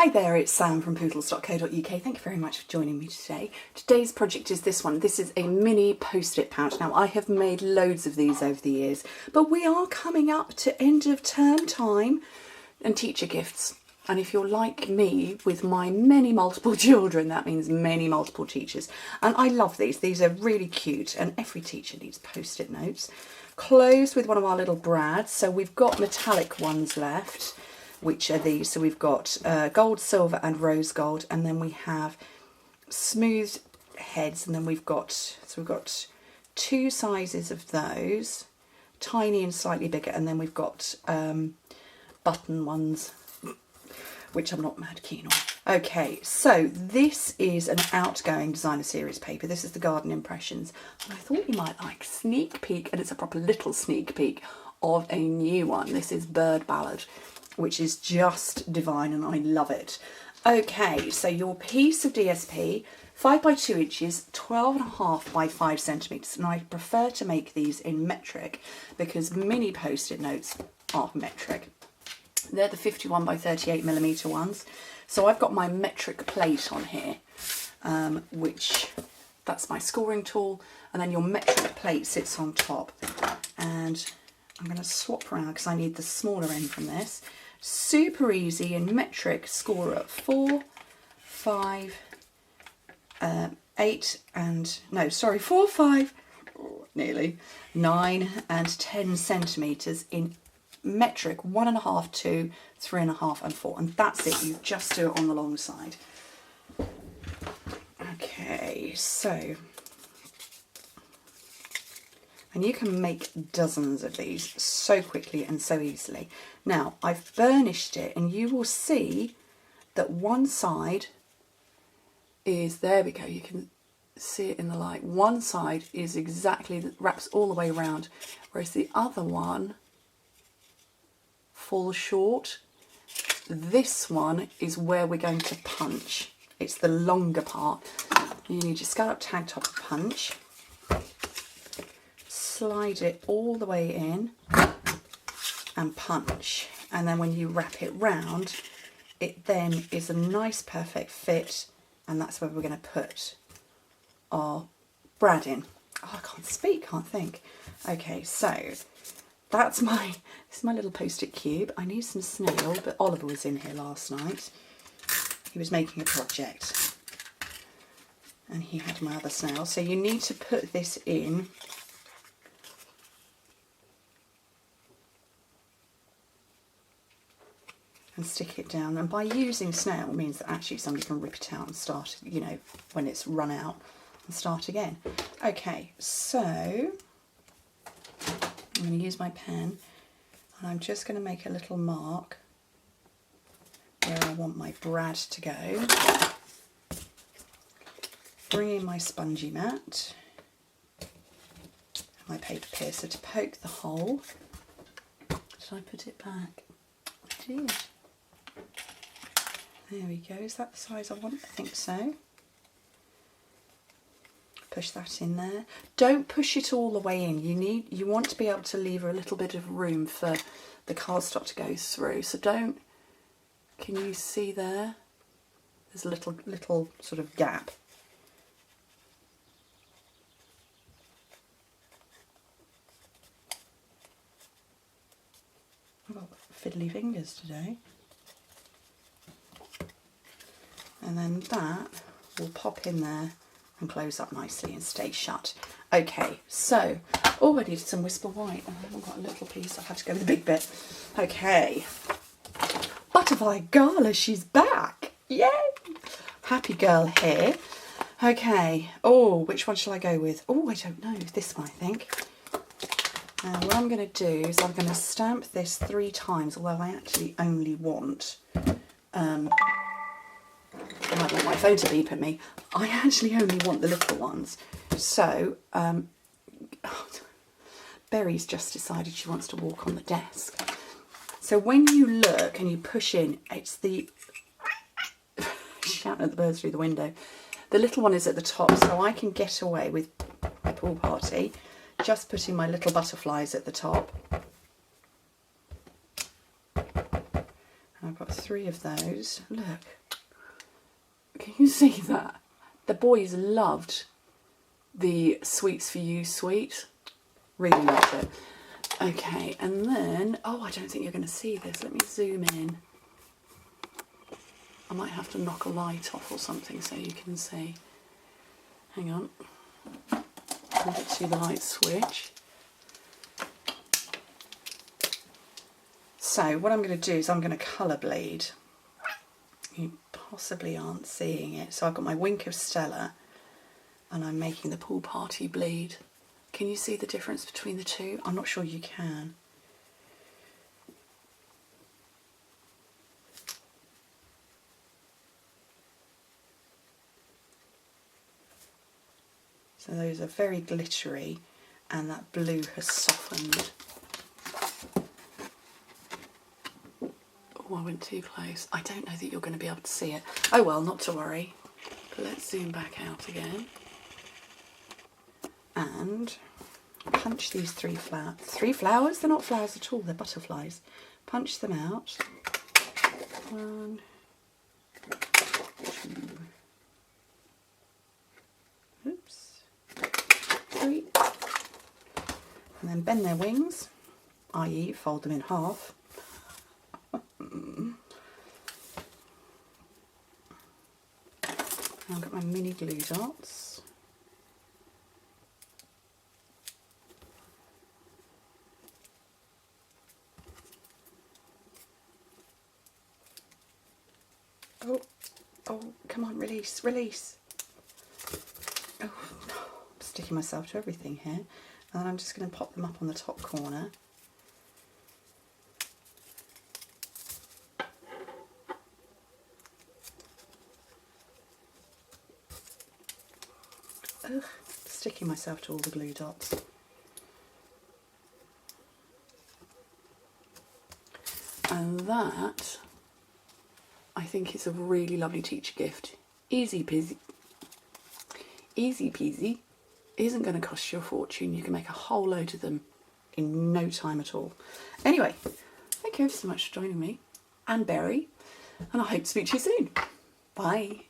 Hi there, it's Sam from poodles.co.uk. Thank you very much for joining me today. Today's project is this one. This is a mini post-it pouch. Now, I have made loads of these over the years, but we are coming up to end of term time and teacher gifts. And if you're like me with my many multiple children, that means many multiple teachers. And I love these. These are really cute, and every teacher needs post-it notes. Closed with one of our little brads. So we've got metallic ones left, which are these. So we've got gold, silver and rose gold, and then we have smooth heads, and then we've got two sizes of those, tiny and slightly bigger, and then we've got button ones, which I'm not mad keen on. Okay, so this is an outgoing designer series paper. This is the Garden Impressions, and I thought you might like a sneak peek, and it's a proper little sneak peek of a new one. This is Ballad, which is just divine, and I love it. Okay, so your piece of DSP, 5 by 2 inches, 12.5 by 5 centimetres, and I prefer to make these in metric because mini post-it notes are metric. They're the 51 by 38 millimetre ones. So I've got my metric plate on here, which that's my scoring tool, and then your metric plate sits on top. And I'm going to swap around because I need the smaller end from this. Super easy in metric, score at 4, 5, 8 and, no, sorry, 4, 5, nearly, 9 and 10 centimetres in metric, 1.5, 2, 3.5 and 4, and that's it. You just do it on the long side. Okay, so, and you can make dozens of these so quickly and so easily. Now, I've burnished it, and you will see that one side is, there we go, you can see it in the light. One side is exactly, wraps all the way around, whereas the other one falls short. This one is where we're going to punch. It's the longer part. You need your scallop tag top punch. Slide it all the way in and punch, and then when you wrap it round, it then is a nice perfect fit, and that's where we're going to put our brad in. Oh, I can't speak, can't think. Okay, so this is my little post-it cube. I need some snail, but Oliver was in here last night. He was making a project and he had my other snail. So you need to put this in and stick it down, and by using snail means that actually somebody can rip it out and start, you know, when it's run out, and start again. Okay, so I'm going to use my pen, and I'm just going to make a little mark where I want my brad to go. Bring in my spongy mat, my paper piercer to poke the hole. Did I put it back? I did. There we go. Is that the size I want? I think so. Push that in there. Don't push it all the way in. You want to be able to leave a little bit of room for the cardstock to go through. So don't. Can you see there? There's a little sort of gap. I've got fiddly fingers today. And then that will pop in there and close up nicely and stay shut. Okay, so, oh, I needed some Whisper White. I haven't got a little piece, I had to go with the big bit. Okay, Butterfly Gala, she's back. Yay! Happy girl here. Okay, oh, which one shall I go with? Oh, I don't know, this one I think. Now what I'm going to do is I'm going to stamp this 3 times, although I actually only want, I might want my phone to beep at me. I actually only want the little ones. So, Berry's just decided she wants to walk on the desk. So when you look and you push in, it's the, shouting at the birds through the window. The little one is at the top, so I can get away with my pool party, just putting my little butterflies at the top. I've got 3 of those. Look, can you see that? The boys loved the Sweets for You suite. Really loved it. Okay, and then, oh, I don't think you're going to see this. Let me zoom in. I might have to knock a light off or something so you can see. Hang on. I'll get to the light switch. So what I'm going to do is I'm going to colour bleed. You possibly aren't seeing it. So I've got my Wink of Stella and I'm making the Pool Party bleed. Can you see the difference between the two? I'm not sure you can. So those are very glittery and that blue has softened. Oh, I went too close. I don't know that you're going to be able to see it. Oh well, not to worry. But let's zoom back out again. And punch these 3 flowers. 3 flowers? They're not flowers at all, they're butterflies. Punch them out. 1, 2, oops. 3, and then bend their wings, i.e. fold them in half. I've got my mini glue dots. Oh, come on, release, release. Oh, I'm sticking myself to everything here. And then I'm just going to pop them up on the top corner. Ugh, sticking myself to all the glue dots. And that, I think, is a really lovely teacher gift. Easy peasy. Easy peasy. Isn't going to cost you a fortune. You can make a whole load of them in no time at all. Anyway, thank you so much for joining me and Berry, and I hope to speak to you soon. Bye.